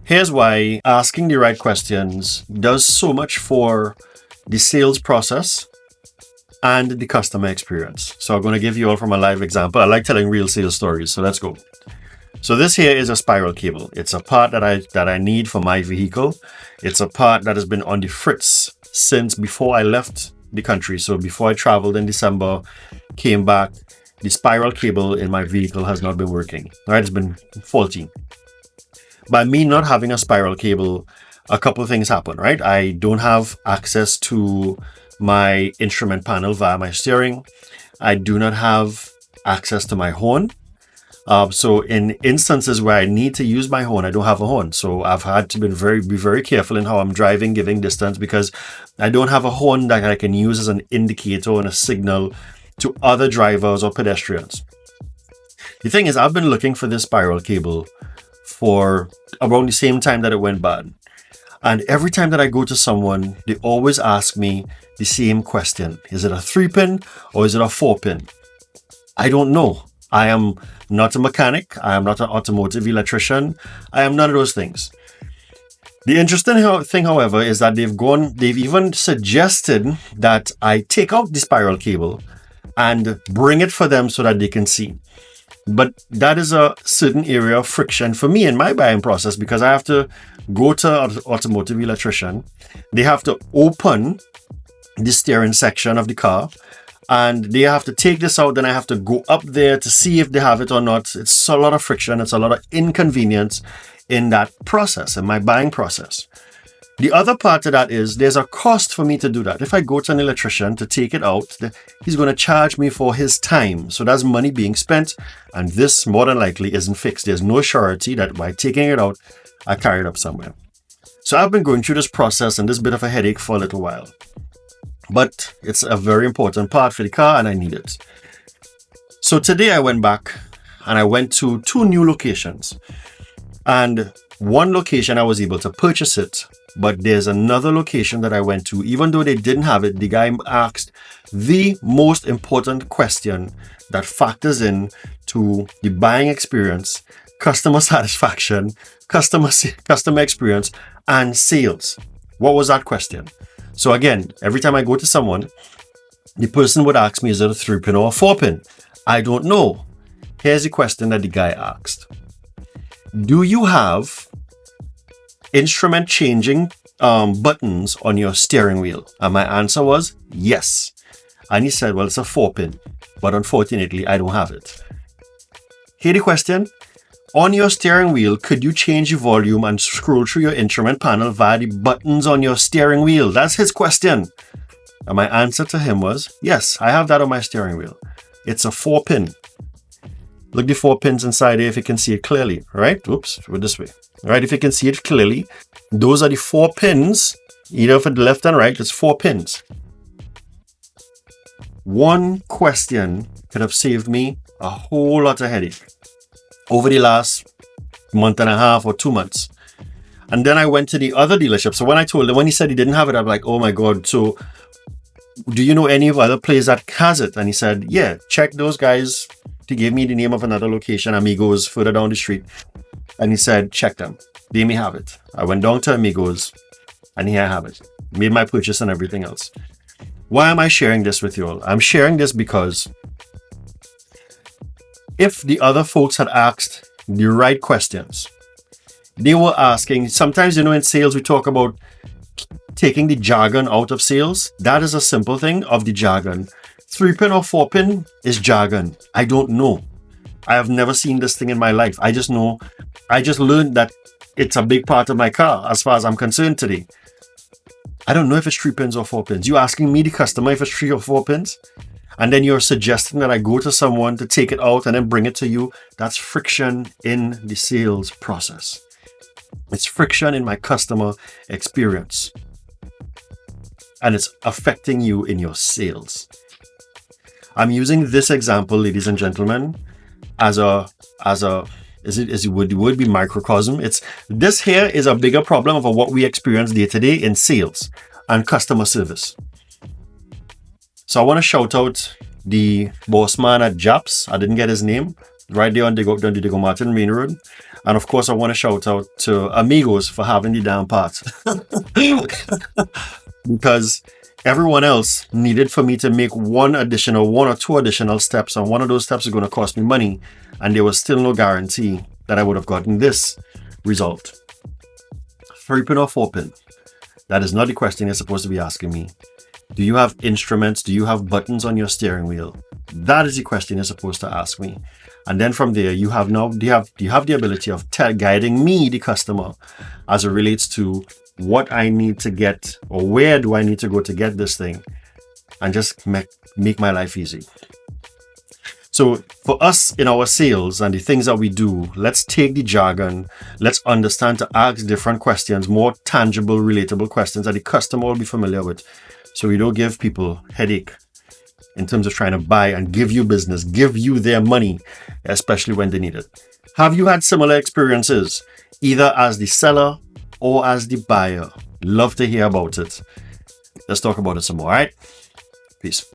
Here's why asking the right questions does so much for the sales process and the customer experience. So I'm going to give you all from a live example. I like telling real sales stories, so let's go. So this here is a spiral cable. It's a part that I need for my vehicle. It's a part that has been on the fritz since before I left the country. So before I traveled in December, came back, the spiral cable in my vehicle has not been working. All right, it's been faulty. By me not having a spiral cable, a couple of things happen, right? I don't have access to my instrument panel via my steering. I do not have access to my horn. So in instances where I need to use my horn, I don't have a horn. So I've had to be very careful in how I'm driving, giving distance, because I don't have a horn that I can use as an indicator and a signal to other drivers or pedestrians. The thing is, I've been looking for this spiral cable for around the same time that it went bad. And every time that I go to someone, they always ask me the same question. Is it a 3-pin or is it a 4-pin? I don't know. I am not a mechanic. I am not an automotive electrician. I am none of those things. The interesting thing, however, is that they've even suggested that I take out the spiral cable and bring it for them so that they can see. But that is a certain area of friction for me in my buying process, because I have to go to an automotive electrician. They have to open the steering section of the car, and they have to take this out. Then I have to go up there to see if they have it or not. It's a lot of friction. It's a lot of inconvenience in that process, in my buying process. The other part of that is there's a cost for me to do that. If I go to an electrician to take it out, he's going to charge me for his time. So that's money being spent. And this more than likely isn't fixed. There's no surety that by taking it out, I carry it up somewhere. So I've been going through this process and this bit of a headache for a little while. But it's a very important part for the car and I need it. So today I went back and I went to 2 new locations. And one location I was able to purchase it. But there's another location that I went to, even though they didn't have it, the guy asked the most important question that factors in to the buying experience, customer satisfaction, customer experience, and sales. What was that question? So again, every time I go to someone, the person would ask me, is it a 3-pin or a 4-pin? I don't know. Here's the question that the guy asked. Do you have instrument changing buttons on your steering wheel? And my answer was yes. And he said, well, it's a 4-pin, but unfortunately I don't have it. Hear the question? On your steering wheel, could you change the volume and scroll through your instrument panel via the buttons on your steering wheel? That's his question. And my answer to him was, yes, I have that on my steering wheel. It's a 4-pin. Look the 4 pins inside here if you can see it clearly, right? Oops, we're this way. All right, if you can see it clearly, those are the 4 pins, either for the left and right, it's 4 pins. One question could have saved me a whole lot of headache over the last month and a half or 2 months. And then I went to the other dealership. So when he said he didn't have it, I'm like, oh my God. So do you know any of other places that has it? And he said, yeah, check those guys. He gave me the name of another location, Amigos, further down the street. And he said, check them. They may have it. I went down to Amigos and here I have it. Made my purchase and everything else. Why am I sharing this with you all? I'm sharing this because if the other folks had asked the right questions, they were asking, sometimes, in sales, we talk about taking the jargon out of sales. That is a simple thing of the jargon. 3-pin or 4-pin is jargon. I don't know. I have never seen this thing in my life. I just learned that it's a big part of my car as far as I'm concerned today. I don't know if it's 3 pins or 4 pins. You asking me, the customer, if it's 3 or 4 pins? And then you're suggesting that I go to someone to take it out and then bring it to you. That's friction in the sales process. It's friction in my customer experience. And it's affecting you in your sales. I'm using this example, ladies and gentlemen, the word be microcosm. This here is a bigger problem of what we experience day to day in sales and customer service. So I want to shout out the boss man at Japs. I didn't get his name. Right there on the Diego Martin Main Road. And of course, I want to shout out to Amigos for having the damn part. Because everyone else needed for me to make one or two additional steps, and one of those steps is going to cost me money, and there was still no guarantee that I would have gotten this result. 3-pin or 4-pin? That is not the question you're supposed to be asking me. Do you have instruments? Do you have buttons on your steering wheel? That is the question you're supposed to ask me. And then from there, you have the ability of guiding me, the customer, as it relates to what I need to get, or where do I need to go to get this thing, and just make my life easy. So for us in our sales and the things that we do, let's take the jargon, let's understand to ask different questions, more tangible, relatable questions that the customer will be familiar with, so we don't give people headache in terms of trying to buy and give you business, give you their money, especially when they need it. Have you had similar experiences, either as the seller or as the buyer? Love to hear about it. Let's talk about it some more, all right? Peace.